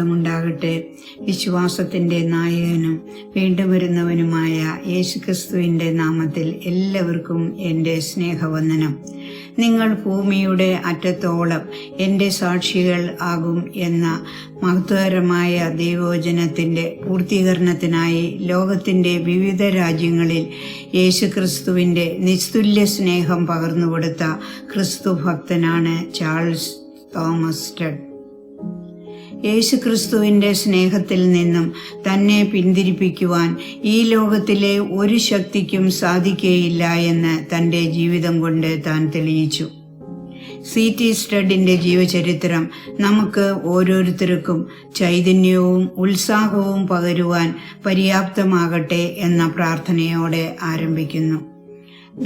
മഹത്വമുണ്ടാകട്ടെ. വിശ്വാസത്തിൻ്റെ നായകനും വീണ്ടും വരുന്നവനുമായ യേശുക്രിസ്തുവിൻ്റെ നാമത്തിൽ എല്ലാവർക്കും എൻ്റെ സ്നേഹവന്ദനം. നിങ്ങൾ ഭൂമിയുടെ അറ്റത്തോളം എൻ്റെ സാക്ഷികൾ ആകും എന്ന മഹത്വകരമായ ദൈവവചനത്തിൻ്റെ പൂർത്തീകരണത്തിനായി ലോകത്തിൻ്റെ വിവിധ രാജ്യങ്ങളിൽ യേശുക്രിസ്തുവിൻ്റെ നിസ്തുല്യ സ്നേഹം പകർന്നുകൊടുത്ത ക്രിസ്തു ഭക്തനാണ് ചാൾസ് തോമസ് സ്റ്റഡ്. യേശുക്രിസ്തുവിൻ്റെ സ്നേഹത്തിൽ നിന്നും തന്നെ പിന്തിരിപ്പിക്കുവാൻ ഈ ലോകത്തിലെ ഒരു ശക്തിക്കും സാധിക്കുകയില്ല എന്ന് തൻ്റെ ജീവിതം കൊണ്ട് താൻ തെളിയിച്ചു. C.T. സ്റ്റഡിൻ്റെ ജീവചരിത്രം നമുക്ക് ഓരോരുത്തർക്കും ചൈതന്യവും ഉത്സാഹവും പകരുവാൻ പര്യാപ്തമാകട്ടെ എന്ന പ്രാർത്ഥനയോടെ ആരംഭിക്കുന്നു.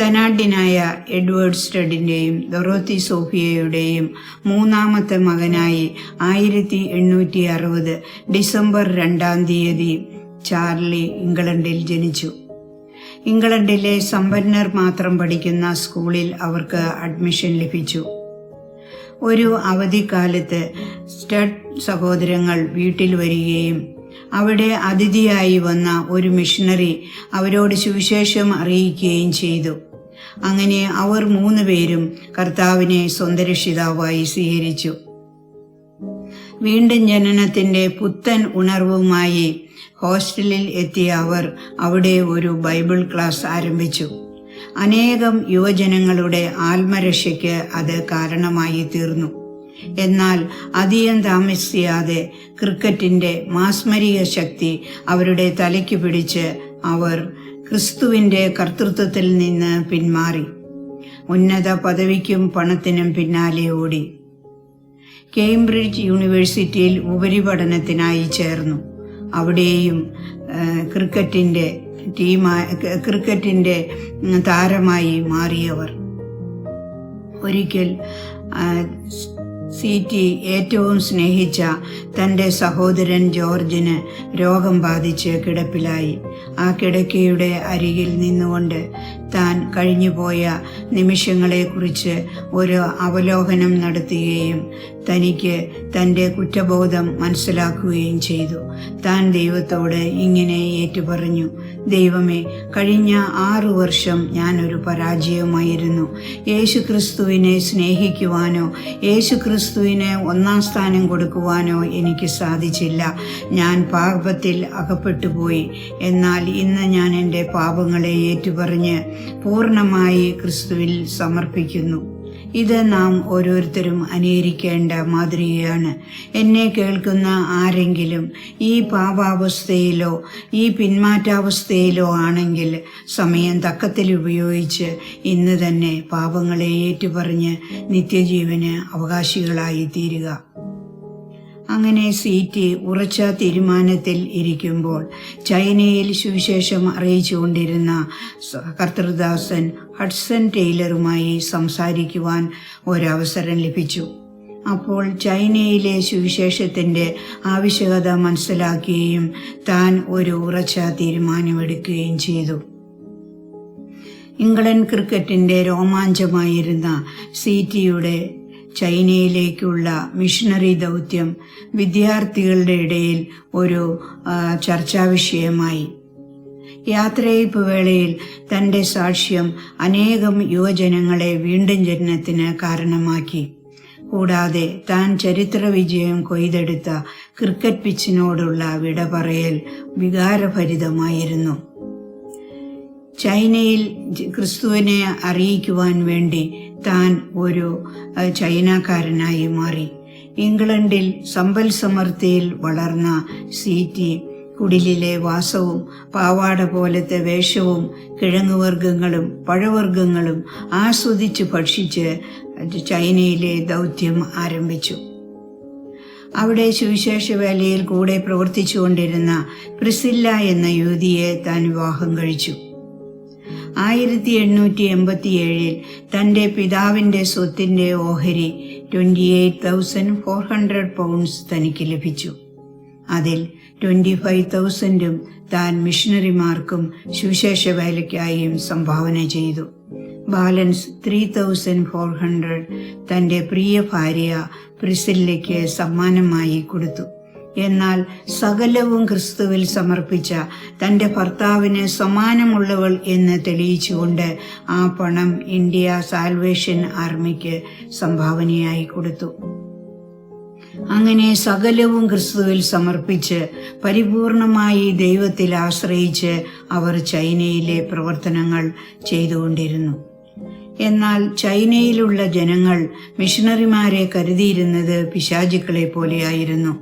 ധനാഢ്യനായ എഡ്വേർഡ് സ്റ്റഡിൻ്റെയും ഡൊറോത്തി സോഫിയയുടെയും മൂന്നാമത്തെ മകനായി 1860 ഡിസംബർ 2 ചാർലി ഇംഗ്ലണ്ടിൽ ജനിച്ചു. ഇംഗ്ലണ്ടിലെ സമ്പന്നർ മാത്രം പഠിക്കുന്ന സ്കൂളിൽ അവർക്ക് അഡ്മിഷൻ ലഭിച്ചു. ഒരു അവധിക്കാലത്ത് സ്റ്റഡ് സഹോദരങ്ങൾ വീട്ടിൽ വരികയും അവിടെ അതിഥിയായി വന്ന ഒരു മിഷണറി അവരോട് സുവിശേഷം അറിയിക്കുകയും ചെയ്തു. അങ്ങനെ അവർ 3 പേരും കർത്താവിനെ സ്വന്തം രക്ഷിതാവായി സ്വീകരിച്ചു. വീണ്ടും ജനനത്തിൻ്റെ പുത്തൻ ഉണർവുമായി ഹോസ്റ്റലിൽ എത്തിയ അവർ അവിടെ ഒരു ബൈബിൾ ക്ലാസ് ആരംഭിച്ചു. അനേകം യുവജനങ്ങളുടെ ആത്മരക്ഷയ്ക്ക് അത് കാരണമായി തീർന്നു. എന്നാൽ അധികം താമസിയാതെ ക്രിക്കറ്റിൻ്റെ മാസ്മരിക ശക്തി അവരുടെ തലയ്ക്ക് പിടിച്ച് അവർ ക്രിസ്തുവിൻ്റെ കർത്തൃത്വത്തിൽ നിന്ന് പിന്മാറി ഉന്നത പദവിക്കും പണത്തിനും പിന്നാലെ ഓടി. കേംബ്രിഡ്ജ് യൂണിവേഴ്സിറ്റിയിൽ ഉപരിപഠനത്തിനായി ചേർന്നു. അവിടെയും ക്രിക്കറ്റിൻ്റെ താരമായി മാറിയവർ. ഒരിക്കൽ C.T. ഏറ്റവും സ്നേഹിച്ച തൻ്റെ സഹോദരൻ ജോർജിന് രോഗം ബാധിച്ച് കിടപ്പിലായി. ആ കിടക്കയുടെ അരികിൽ നിന്നുകൊണ്ട് താൻ കഴിഞ്ഞുപോയ നിമിഷങ്ങളെക്കുറിച്ച് ഒരു അവലോകനം നടത്തുകയും തനിക്ക് തൻ്റെ കുറ്റബോധം മനസ്സിലാക്കുകയും ചെയ്തു. താൻ ദൈവത്തോട് ഇങ്ങനെ ഏറ്റുപറഞ്ഞു: ദൈവമേ, കഴിഞ്ഞ 6 വർഷം ഞാനൊരു പരാജയമായിരുന്നു. യേശുക്രിസ്തുവിനെ സ്നേഹിക്കുവാനോ യേശുക്രിസ്തുവിന് 1ാം സ്ഥാനം കൊടുക്കുവാനോ എനിക്ക് സാധിച്ചില്ല. ഞാൻ പാപത്തിൽ അകപ്പെട്ടുപോയി. എന്നാൽ ഇന്ന് ഞാൻ എൻ്റെ പാപങ്ങളെ ഏറ്റുപറഞ്ഞ് പൂർണ്ണമായി ക്രിസ്തുവിൽ സമർപ്പിക്കുന്നു. ഇത് നാം ഓരോരുത്തരും അനുകരിക്കേണ്ട മാതൃകയാണ്. എന്നെ കേൾക്കുന്ന ആരെങ്കിലും ഈ പാപാവസ്ഥയിലോ ഈ പിന്മാറ്റാവസ്ഥയിലോ ആണെങ്കിൽ സമയം തക്കത്തിൽ ഉപയോഗിച്ച് ഇന്ന് തന്നെ പാപങ്ങളെ ഏറ്റുപറഞ്ഞ് നിത്യജീവന് അവകാശികളായി തീരുക. അങ്ങനെ C.T. ഉറച്ച തീരുമാനത്തിൽ ഇരിക്കുമ്പോൾ ചൈനയിൽ സുവിശേഷം അറിയിച്ചുകൊണ്ടിരുന്ന കർത്തൃദാസൻ ഹഡ്സൺ ടെയ്ലറുമായി സംസാരിക്കുവാൻ ഒരവസരം ലഭിച്ചു. അപ്പോൾ ചൈനയിലെ സുവിശേഷത്തിൻ്റെ ആവശ്യകത മനസ്സിലാക്കുകയും താൻ ഒരു ഉറച്ച തീരുമാനമെടുക്കുകയും ചെയ്തു. ഇംഗ്ലണ്ട് ക്രിക്കറ്റിൻ്റെ രോമാഞ്ചമായിരുന്ന C.T.യുടെ ചൈനയിലേക്കുള്ള മിഷണറി ദൗത്യം വിദ്യാർത്ഥികളുടെ ഇടയിൽ ഒരു ചർച്ചാവിഷയമായി. യാത്രയയപ്പ് വേളയിൽ തൻ്റെ സാക്ഷ്യം അനേകം യുവജനങ്ങളെ വീണ്ടും ജനനത്തിന് കാരണമാക്കി. കൂടാതെ താൻ ചരിത്ര വിജയം കൊയ്തെടുത്ത ക്രിക്കറ്റ് പിച്ചിനോടുള്ള വിട പറയൽ വികാരഭരിതമായിരുന്നു. ചൈനയിൽ ക്രിസ്തുവിനെ അറിയിക്കുവാൻ വേണ്ടി താൻ ഒരു ചൈനക്കാരനായി മാറി. ഇംഗ്ലണ്ടിൽ സമ്പൽ സമൃദ്ധിയിൽ വളർന്ന C.T. കുടിലിലെ വാസവും പാവാട പോലത്തെ വേഷവും കിഴങ്ങുവർഗ്ഗങ്ങളും പഴവർഗ്ഗങ്ങളും ആസ്വദിച്ച് ഭക്ഷിച്ച് ചൈനയിലെ ദൗത്യം ആരംഭിച്ചു. അവിടെ സുവിശേഷ വേലയിൽ കൂടെ പ്രവർത്തിച്ചുകൊണ്ടിരുന്ന പ്രിസില്ല എന്ന യുവതിയെ താൻ വിവാഹം കഴിച്ചു. 1887 തൻ്റെ പിതാവിൻ്റെ സ്വത്തിൻ്റെ ഓഹരി 28,400 പൗണ്ട്സ് തനിക്ക് ലഭിച്ചു. അതിൽ 25,000 താൻ മിഷണറിമാർക്കും സുവിശേഷ വേലയ്ക്കായും സംഭാവന ചെയ്തു. ബാലൻസ് 3,400 തൻ്റെ പ്രിയ ഭാര്യ പ്രിസില്ലയ്ക്ക് സമ്മാനമായി കൊടുത്തു. എന്നാൽ സകലവും ക്രിസ്തുവിൽ സമർപ്പിച്ച തന്റെ ഭർത്താവിന് സമാനമുള്ളവൾ എന്ന് തെളിയിച്ചുകൊണ്ട് ആ പണം ഇന്ത്യ സാൽവേഷൻ ആർമിക്ക് സംഭാവനയായി കൊടുത്തു. അങ്ങനെ സകലവും ക്രിസ്തുവിൽ സമർപ്പിച്ച് പരിപൂർണമായി ദൈവത്തിൽ ആശ്രയിച്ച് അവർ ചൈനയിലെ പ്രവർത്തനങ്ങൾ ചെയ്തുകൊണ്ടിരുന്നു. എന്നാൽ ചൈനയിലുള്ള ജനങ്ങൾ മിഷണറിമാരെ കരുതിയിരുന്നത് പിശാചുക്കളെ പോലെയായിരുന്നു.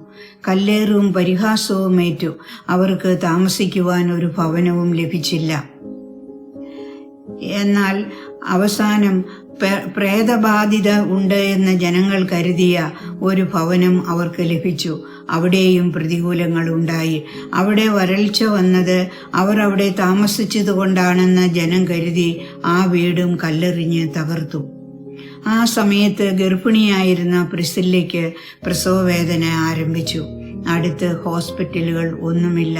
കല്ലേറും പരിഹാസവും ഏറ്റു. അവർക്ക് താമസിക്കുവാൻ ഒരു ഭവനവും ലഭിച്ചില്ല. എന്നാൽ അവസാനം പ്രേതബാധിത ഉണ്ട് എന്ന് ജനങ്ങൾ കരുതിയ ഒരു ഭവനം അവർക്ക് ലഭിച്ചു. അവിടെയും പ്രതികൂലങ്ങൾ ഉണ്ടായി. അവിടെ വരൾച്ച വന്നത് അവർ അവിടെ താമസിച്ചതുകൊണ്ടാണെന്ന് ജനം കരുതി ആ വീടും കല്ലെറിഞ്ഞ് തകർത്തു. ആ സമയത്ത് ഗർഭിണിയായിരുന്ന പ്രിസില്ലയ്ക്ക് പ്രസവവേദന ആരംഭിച്ചു. അടുത്ത് ഹോസ്പിറ്റലുകൾ ഒന്നുമില്ല.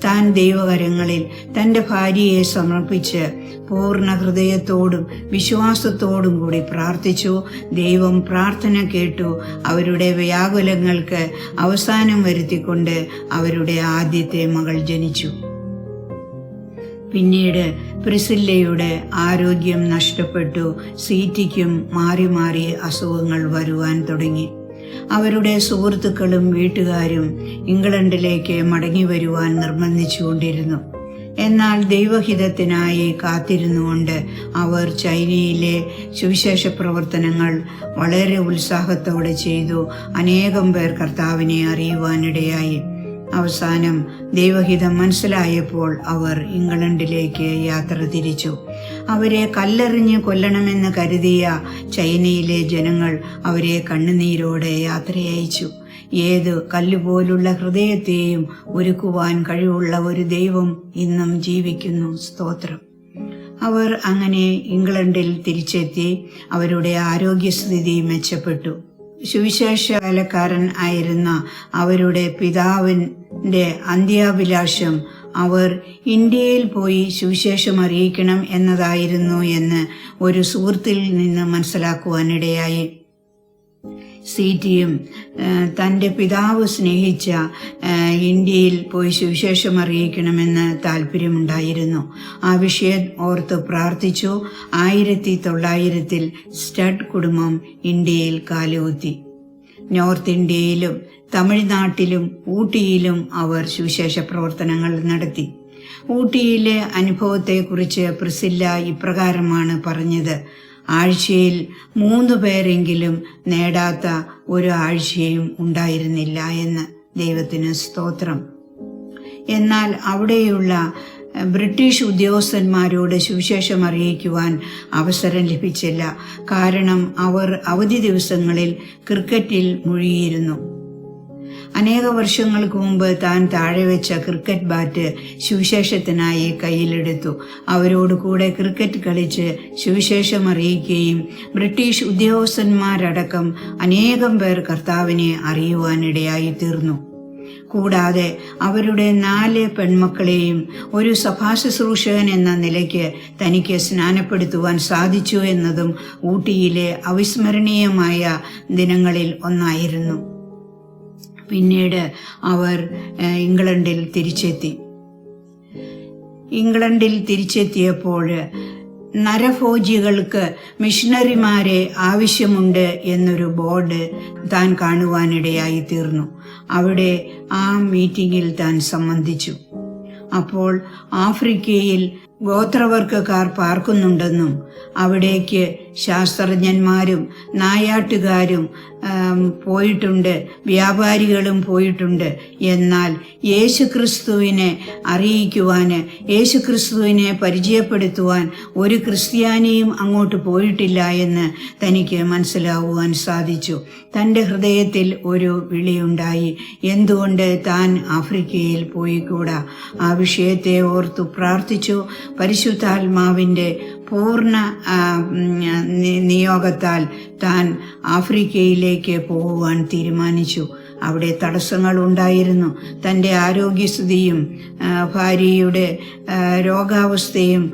താൻ ദൈവകരങ്ങളിൽ തന്റെ ഭാര്യയെ സമർപ്പിച്ച് പൂർണ്ണ ഹൃദയത്തോടും വിശ്വാസത്തോടും കൂടി പ്രാർത്ഥിച്ചു. ദൈവം പ്രാർത്ഥന കേട്ടു. അവരുടെ വ്യാകുലങ്ങൾക്ക് അവസാനം വരുത്തിക്കൊണ്ട് അവരുടെ ആദ്യത്തെ മകൾ ജനിച്ചു. പിന്നീട് പ്രിസില്ലയുടെ ആരോഗ്യം നഷ്ടപ്പെട്ടു. സീറ്റിക്കും മാറി മാറി അസുഖങ്ങൾ വരുവാൻ തുടങ്ങി. അവരുടെ സുഹൃത്തുക്കളും വീട്ടുകാരും ഇംഗ്ലണ്ടിലേക്ക് മടങ്ങി വരുവാൻ നിർബന്ധിച്ചുകൊണ്ടിരുന്നു. എന്നാൽ ദൈവഹിതത്തിനായി കാത്തിരുന്നുകൊണ്ട് അവർ ചൈനയിലെ സുവിശേഷ പ്രവർത്തനങ്ങൾ വളരെ ഉത്സാഹത്തോടെ ചെയ്തു. അനേകം പേർ കർത്താവിനെ അറിയുവാനിടയായി. അവസാനം ദൈവഹിതം മനസ്സിലായപ്പോൾ അവർ ഇംഗ്ലണ്ടിലേക്ക് യാത്ര തിരിച്ചു. അവരെ കല്ലെറിഞ്ഞ് കൊല്ലണമെന്ന് കരുതിയ ചൈനയിലെ ജനങ്ങൾ അവരെ കണ്ണുനീരോടെ യാത്രയയച്ചു. ഏത് കല്ലുപോലുള്ള ഹൃദയത്തെയും ഒരുക്കുവാൻ കഴിവുള്ള ഒരു ദൈവം ഇന്നും ജീവിക്കുന്നു. സ്തോത്രം. അവർ അങ്ങനെ ഇംഗ്ലണ്ടിൽ തിരിച്ചെത്തി. അവരുടെ ആരോഗ്യസ്ഥിതി മെച്ചപ്പെട്ടു. സുവിശേഷ വേലക്കാരൻ ആയിരുന്ന അവരുടെ പിതാവിൻ്റെ അന്ത്യാഭിലാഷം അവർ ഇന്ത്യയിൽ പോയി സുവിശേഷം അറിയിക്കണം എന്നതായിരുന്നു എന്ന് ഒരു സുഹൃത്തിൽ നിന്ന് മനസ്സിലാക്കുവാനിടയായി. സീറ്റിയും തൻ്റെ പിതാവ് സ്നേഹിച്ച ഇന്ത്യയിൽ പോയി സുവിശേഷം അറിയിക്കണമെന്ന് താല്പര്യമുണ്ടായിരുന്നു. ആ വിഷയം ഓർത്ത് പ്രാർത്ഥിച്ചു. 1900 സ്റ്റഡ് കുടുംബം ഇന്ത്യയിൽ കാലുകുത്തി. നോർത്ത് ഇന്ത്യയിലും തമിഴ്നാട്ടിലും ഊട്ടിയിലും അവർ സുവിശേഷ പ്രവർത്തനങ്ങൾ നടത്തി. ഊട്ടിയിലെ അനുഭവത്തെക്കുറിച്ച് പ്രിസില്ല ഇപ്രകാരമാണ് പറഞ്ഞത്: ആഴ്ചയിൽ 3 പേരെങ്കിലും നേടാത്ത ഒരു ആഴ്ചയും ഉണ്ടായിരുന്നില്ല എന്ന്. ദൈവത്തിന് സ്തോത്രം. എന്നാൽ അവിടെയുള്ള ബ്രിട്ടീഷ് ഉദ്യോഗസ്ഥന്മാരോട് സുവിശേഷം അറിയിക്കുവാൻ അവസരം ലഭിച്ചില്ല. കാരണം അവർ അവധി ദിവസങ്ങളിൽ ക്രിക്കറ്റിൽ മുഴുകിയിരുന്നു. അനേക വർഷങ്ങൾക്ക് മുമ്പ് താൻ താഴെ വെച്ച ക്രിക്കറ്റ് ബാറ്റ് സുവിശേഷത്തിനായി കയ്യിലെടുത്തു. അവരോട് കൂടെ ക്രിക്കറ്റ് കളിച്ച് സുവിശേഷം അറിയിക്കുകയും ബ്രിട്ടീഷ് ഉദ്യോഗസ്ഥന്മാരടക്കം അനേകം പേർ കർത്താവിനെ അറിയുവാനിടയായി തീർന്നു. കൂടാതെ അവരുടെ 4 പെൺമക്കളെയും ഒരു സഭാശുശ്രൂഷകൻ എന്ന നിലയ്ക്ക് തനിക്ക് സ്നാനപ്പെടുത്തുവാൻ സാധിച്ചു എന്നതും ഊട്ടിയിലെ അവിസ്മരണീയമായ ദിനങ്ങളിൽ ഒന്നായിരുന്നു. പിന്നീട് അവർ ഇംഗ്ലണ്ടിൽ തിരിച്ചെത്തിയപ്പോൾ നരഭോജികൾക്ക് മിഷണറിമാരെ ആവശ്യമുണ്ട് എന്നൊരു ബോർഡ് താൻ കാണുവാനിടയായി തീർന്നു. അവിടെ ആ മീറ്റിംഗിൽ താൻ സംബന്ധിച്ചു. അപ്പോൾ ആഫ്രിക്കയിൽ ഗോത്രവർഗക്കാർ പാർക്കുന്നുണ്ടെന്നും അവിടേക്ക് ശാസ്ത്രജ്ഞന്മാരും നായാട്ടുകാരും പോയിട്ടുണ്ട്, വ്യാപാരികളും പോയിട്ടുണ്ട്. എന്നാൽ യേശുക്രിസ്തുവിനെ അറിയിക്കുവാൻ, യേശുക്രിസ്തുവിനെ പരിചയപ്പെടുത്തുവാൻ ഒരു ക്രിസ്ത്യാനിയും അങ്ങോട്ട് പോയിട്ടില്ല എന്ന് തനിക്ക് മനസ്സിലാവുവാൻ സാധിച്ചു. തൻ്റെ ഹൃദയത്തിൽ ഒരു വിളിയുണ്ടായി: എന്തുകൊണ്ട് താൻ ആഫ്രിക്കയിൽ പോയിക്കൂടാ? ആ വിഷയത്തെ ഓർത്തു പ്രാർത്ഥിച്ചു. പരിശുദ്ധാത്മാവിൻ്റെ പൂർണ്ണ നിയോഗത്താൽ താൻ ആഫ്രിക്കയിലേക്ക് പോകുവാൻ തീരുമാനിച്ചു. അവിടെ തടസ്സങ്ങൾ ഉണ്ടായിരുന്നു. തൻ്റെ ആരോഗ്യസ്ഥിതിയും ഭാര്യയുടെ രോഗാവസ്ഥയും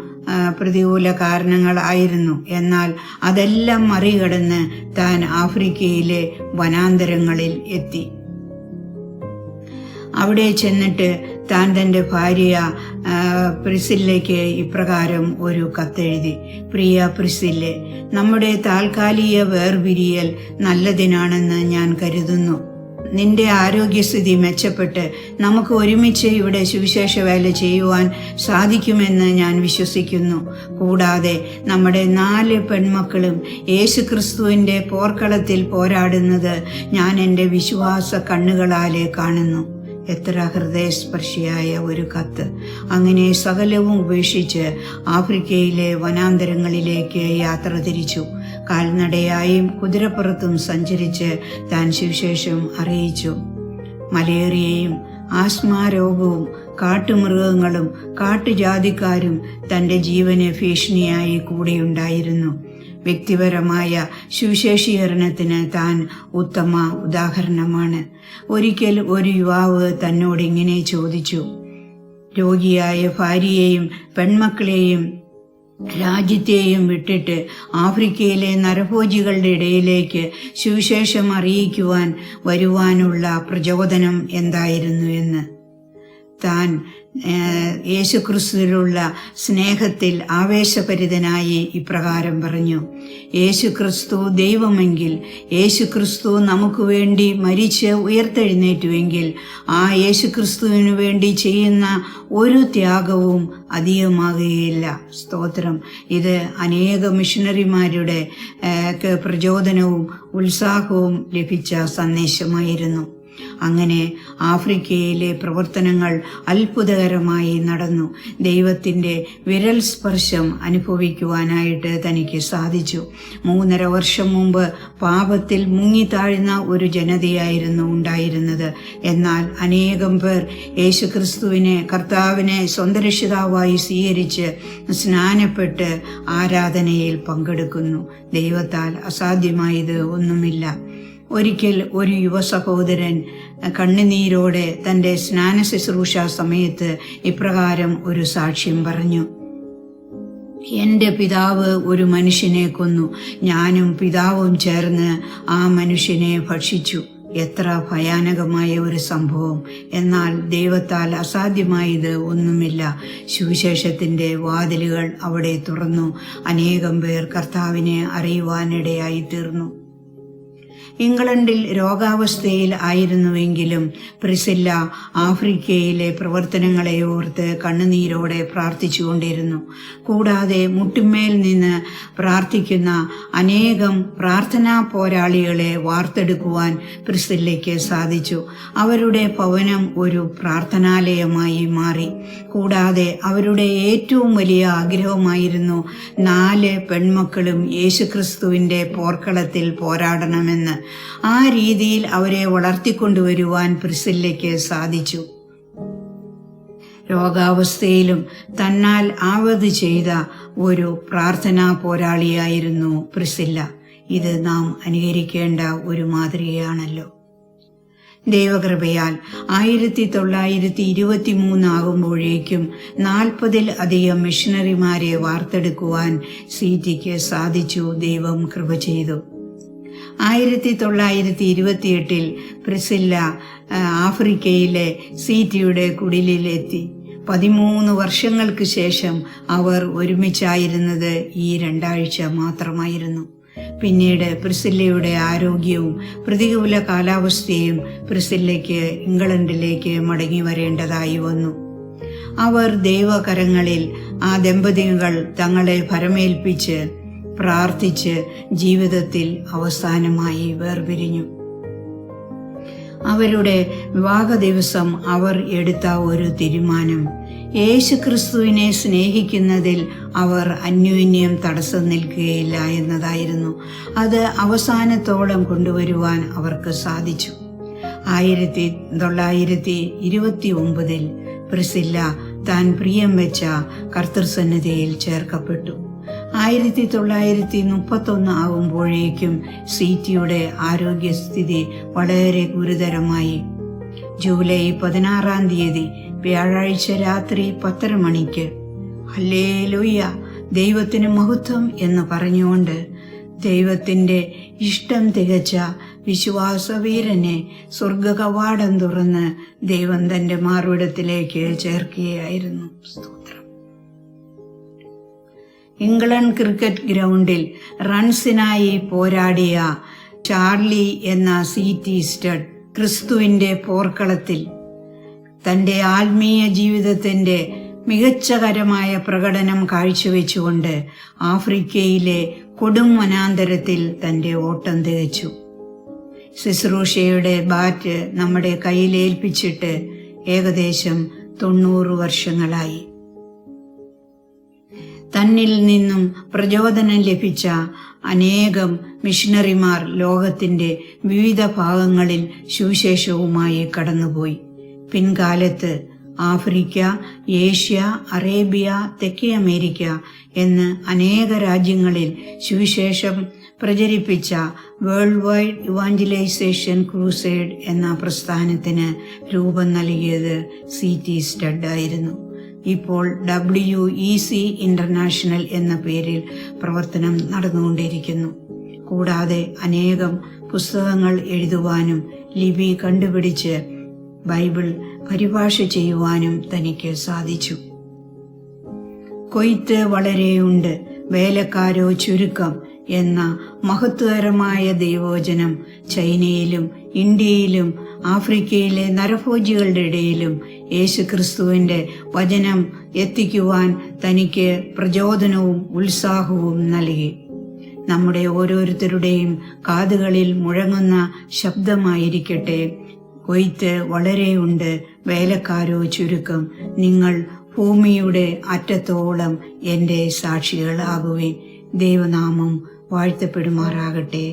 പ്രതികൂല കാരണങ്ങളായിരുന്നു. എന്നാൽ അതെല്ലാം മറികടന്ന് താൻ ആഫ്രിക്കയിലെ വനാന്തരങ്ങളിൽ എത്തി. അവിടെ ചെന്നിട്ട് താൻ തൻ്റെ ഭാര്യ പ്രിസില്ലയ്ക്ക് ഇപ്രകാരം ഒരു കത്തെഴുതി: പ്രിയ പ്രിസില്ലെ, നമ്മുടെ താൽക്കാലിക വേർപിരിയൽ നല്ലതിനാണെന്ന് ഞാൻ കരുതുന്നു. നിന്റെ ആരോഗ്യസ്ഥിതി മെച്ചപ്പെട്ട് നമുക്ക് ഒരുമിച്ച് ഇവിടെ സുവിശേഷ വേല ചെയ്യുവാൻ സാധിക്കുമെന്ന് ഞാൻ വിശ്വസിക്കുന്നു. കൂടാതെ നമ്മുടെ 4 പെൺമക്കളും യേശുക്രിസ്തുവിൻ്റെ പോർക്കളത്തിൽ പോരാടുന്നത് ഞാൻ എൻ്റെ വിശ്വാസ കണ്ണുകളാലെ കാണുന്നു. എത്ര ഹൃദയസ്പർശിയായ ഒരു കത്ത്! അങ്ങനെ സകലവും ഉപേക്ഷിച്ച് ആഫ്രിക്കയിലെ വനാന്തരങ്ങളിലേക്ക് യാത്ര തിരിച്ചു. കാൽനടയായും കുതിരപ്പുറത്തും സഞ്ചരിച്ച് താൻ സുവിശേഷം അറിയിച്ചു. മലേറിയയും ആസ്മാരോഗവും കാട്ടുമൃഗങ്ങളും കാട്ടുജാതിക്കാരും തൻ്റെ ജീവന് ഭീഷണിയായി കൂടെയുണ്ടായിരുന്നു. വ്യക്തിപരമായ സുവിശേഷീകരണത്തിന് താൻ ഉത്തമ ഉദാഹരണമാണ്. ഒരിക്കൽ ഒരു യുവാവ് തന്നോട് ഇങ്ങനെ ചോദിച്ചു: രോഗിയായ ഭാര്യയെയും പെൺമക്കളെയും രാജ്യത്തെയും വിട്ടിട്ട് ആഫ്രിക്കയിലെ നരഭോജികളുടെ ഇടയിലേക്ക് സുവിശേഷം അറിയിക്കുവാൻ വരുവാനുള്ള പ്രചോദനം എന്തായിരുന്നു എന്ന്. താൻ യേശുക്രിസ്തുവിലുള്ള സ്നേഹത്തിൽ ആവേശഭരിതനായി ഇപ്രകാരം പറഞ്ഞു: യേശുക്രിസ്തു ദൈവമെങ്കിൽ, യേശുക്രിസ്തു നമുക്ക് വേണ്ടി മരിച്ച് ഉയർത്തെഴുന്നേറ്റുവെങ്കിൽ, ആ യേശുക്രിസ്തുവിനു വേണ്ടി ചെയ്യുന്ന ഒരു ത്യാഗവും അധികമാകുകയില്ല. സ്തോത്രം! ഇത് അനേക മിഷണറിമാരുടെ പ്രചോദനവും ഉത്സാഹവും ലഭിച്ച സന്ദേശമായിരുന്നു. അങ്ങനെ ആഫ്രിക്കയിലെ പ്രവർത്തനങ്ങൾ അത്ഭുതകരമായി നടന്നു. ദൈവത്തിൻ്റെ വിരൽ സ്പർശം അനുഭവിക്കുവാനായിട്ട് തനിക്ക് സാധിച്ചു. 3.5 വർഷം മുമ്പ് പാപത്തിൽ മുങ്ങിത്താഴ്ന്ന ഒരു ജനതയായിരുന്നു ഉണ്ടായിരുന്നത്. എന്നാൽ അനേകം പേർ യേശുക്രിസ്തുവിനെ, കർത്താവിനെ സ്വന്തം രക്ഷിതാവായി സ്വീകരിച്ച് സ്നാനപ്പെട്ട് ആരാധനയിൽ പങ്കെടുക്കുന്നു. ദൈവത്താൽ അസാധ്യമായത് ഒന്നുമില്ല. ഒരിക്കൽ ഒരു യുവ സഹോദരൻ കണ്ണുനീരോടെ തൻ്റെ സ്നാന ശുശ്രൂഷ സമയത്ത് ഇപ്രകാരം ഒരു സാക്ഷ്യം പറഞ്ഞു: എൻ്റെ പിതാവ് ഒരു മനുഷ്യനെ കൊന്നു. ഞാനും പിതാവും ചേർന്ന് ആ മനുഷ്യനെ ഭക്ഷിച്ചു. എത്ര ഭയാനകമായ ഒരു സംഭവം! എന്നാൽ ദൈവത്താൽ അസാധ്യമായത് ഒന്നുമില്ല. സുവിശേഷത്തിൻ്റെ വാതിലുകൾ അവിടെ തുറന്നു. അനേകം പേർ കർത്താവിനെ അറിയുവാനിടയായി തീർന്നു. ഇംഗ്ലണ്ടിൽ രോഗാവസ്ഥയിൽ ആയിരുന്നുവെങ്കിലും പ്രിസില്ല ആഫ്രിക്കയിലെ പ്രവർത്തനങ്ങളെ ഓർത്ത് കണ്ണുനീരോടെ പ്രാർത്ഥിച്ചുകൊണ്ടിരുന്നു. കൂടാതെ മുട്ടിന്മേൽ നിന്ന് പ്രാർത്ഥിക്കുന്ന അനേകം പ്രാർത്ഥനാ പോരാളികളെ വാർത്തെടുക്കുവാൻ പ്രിസില്ലയ്ക്ക് സാധിച്ചു. അവരുടെ ഭവനം ഒരു പ്രാർത്ഥനാലയമായി മാറി. കൂടാതെ അവരുടെ ഏറ്റവും വലിയ ആഗ്രഹമായിരുന്നു 4 പെൺമക്കളും യേശുക്രിസ്തുവിൻ്റെ പോർക്കളത്തിൽ പോരാടണമെന്ന്. ആ രീതിയിൽ അവരെ വളർത്തിക്കൊണ്ടുവരുവാൻ പ്രിസില്ലയ്ക്ക് സാധിച്ചു. രോഗാവസ്ഥയിലും തന്നാൽ ആവത് ചെയ്ത ഒരു പ്രാർത്ഥനാ പോരാളിയായിരുന്നു പ്രിസില്ല. ഇത് നാം അനുകരിക്കേണ്ട ഒരു മാതൃകയാണല്ലോ. ദൈവകൃപയാൽ 1923 ആകുമ്പോഴേക്കും 40-ൽ അധികം മിഷണറിമാരെ വാർത്തെടുക്കുവാൻ സീറ്റിക്ക് സാധിച്ചു. ദൈവം കൃപ ചെയ്തു. 1928 പ്രിസില്ല ആഫ്രിക്കയിലെ സീറ്റിയുടെ കുടിലിലെത്തി. 13 വർഷങ്ങൾക്ക് ശേഷം അവർ ഒരുമിച്ചായിരുന്നത് ഈ 2 ആഴ്ച മാത്രമായിരുന്നു. പിന്നീട് പ്രിസില്ലയുടെ ആരോഗ്യവും പ്രതികൂല കാലാവസ്ഥയും പ്രിസില്ലയ്ക്ക് ഇംഗ്ലണ്ടിലേക്ക് മടങ്ങി വരേണ്ടതായി വന്നു. അവർ ദൈവകരങ്ങളിൽ ആ ദമ്പതികൾ തങ്ങളെ ഭരമേൽപ്പിച്ച് പ്രാർത്ഥിച്ച് ജീവിതത്തിൽ അവസാനമായി വേർപിരിഞ്ഞു. അവരുടെ വിവാഹ ദിവസം അവർ എടുത്ത ഒരു തീരുമാനം, യേശുക്രിസ്തുവിനെ സ്നേഹിക്കുന്നതിൽ അവർ അന്യോന്യം തടസ്സം നിൽക്കുകയില്ല എന്നതായിരുന്നു. അത് അവസാനത്തോളം കൊണ്ടുവരുവാൻ അവർക്ക് സാധിച്ചു. 1929 പ്രിസില്ല താൻ പ്രിയം വെച്ച കർത്തൃസന്നിധിയിൽ ചേർക്കപ്പെട്ടു. 1931 ആകുമ്പോഴേക്കും സീറ്റിയുടെ ആരോഗ്യസ്ഥിതി വളരെ ഗുരുതരമായി. ജൂലൈ 16 വ്യാഴാഴ്ച രാത്രി 10:30 മണിക്ക് ഹല്ലേലൂയ, ദൈവത്തിന് മഹത്വം എന്ന് പറഞ്ഞുകൊണ്ട് ദൈവത്തിൻ്റെ ഇഷ്ടം തികച്ച വിശ്വാസവീരനെ സ്വർഗകവാടം തുറന്ന് ദൈവം തന്റെ മാർവിടത്തിലേക്ക് ചേർക്കുകയായിരുന്നു. സ്തോത്രം. ഇംഗ്ലണ്ട് ക്രിക്കറ്റ് ഗ്രൗണ്ടിൽ റൺസിനായി പോരാടിയ ചാർലി എന്ന സി.ടി. സ്റ്റഡ് ക്രിസ്തുവിന്റെ പോർക്കളത്തിൽ തന്റെ ആത്മീയ ജീവിതത്തിന്റെ മികച്ചകരമായ പ്രകടനം കാഴ്ചവെച്ചുകൊണ്ട് ആഫ്രിക്കയിലെ കൊടും വനാന്തരത്തിൽ തന്റെ ഓട്ടം തികച്ചു. ശുശ്രൂഷയുടെ ബാറ്റ് നമ്മുടെ കയ്യിലേൽപ്പിച്ചിട്ട് ഏകദേശം 90 വർഷങ്ങളായി. തന്നിൽ നിന്നും പ്രചോദനം ലഭിച്ച അനേകം മിഷണറിമാർ ലോകത്തിന്റെ വിവിധ ഭാഗങ്ങളിൽ സുവിശേഷവുമായി കടന്നുപോയി. പിൻകാലത്ത് ആഫ്രിക്ക, ഏഷ്യ, അറേബ്യ, തെക്കേ അമേരിക്ക എന്ന് അനേക രാജ്യങ്ങളിൽ സുവിശേഷം പ്രചരിപ്പിച്ച വേൾഡ് വൈഡ് ഇവാഞ്ചലൈസേഷൻ ക്രൂസേഡ് എന്ന പ്രസ്ഥാനത്തിന് രൂപം നൽകിയത് സി.ടി. സ്റ്റഡ് ആയിരുന്നു. ഇപ്പോൾ WEC ഇന്റർനാഷണൽ എന്ന പേരിൽ പ്രവർത്തനം നടന്നുകൊണ്ടിരിക്കുന്നു. കൂടാതെ അനേകം പുസ്തകങ്ങൾ എഴുതുവാനും ലിപി കണ്ടുപിടിച്ച് ബൈബിൾ പരിഭാഷ ചെയ്യുവാനും തനിക്ക് സാധിച്ചു. കൊയ്ത്ത് വളരെയുണ്ട്, വേലക്കാരോ ചുരുക്കം എന്ന മഹത്വകരമായ ദൈവവചനം ചൈനയിലും ഇന്ത്യയിലും ആഫ്രിക്കയിലെ നരഭോജികളുടെ ഇടയിലും യേശുക്രിസ്തുവിന്റെ വചനം എത്തിക്കുവാൻ തനിക്ക് പ്രചോദനവും ഉത്സാഹവും നൽകി. നമ്മുടെ ഓരോരുത്തരുടെയും കാതുകളിൽ മുഴങ്ങുന്ന ശബ്ദമായിരിക്കട്ടെ, കൊയ്ത്ത് വളരെയുണ്ട്, വേലക്കാരോ ചുരുക്കം. നിങ്ങൾ ഭൂമിയുടെ അറ്റത്തോളം എൻ്റെ സാക്ഷികളാകുവിൻ. ദൈവനാമം വാഴ്ത്തപ്പെടുമാറാകട്ടെ.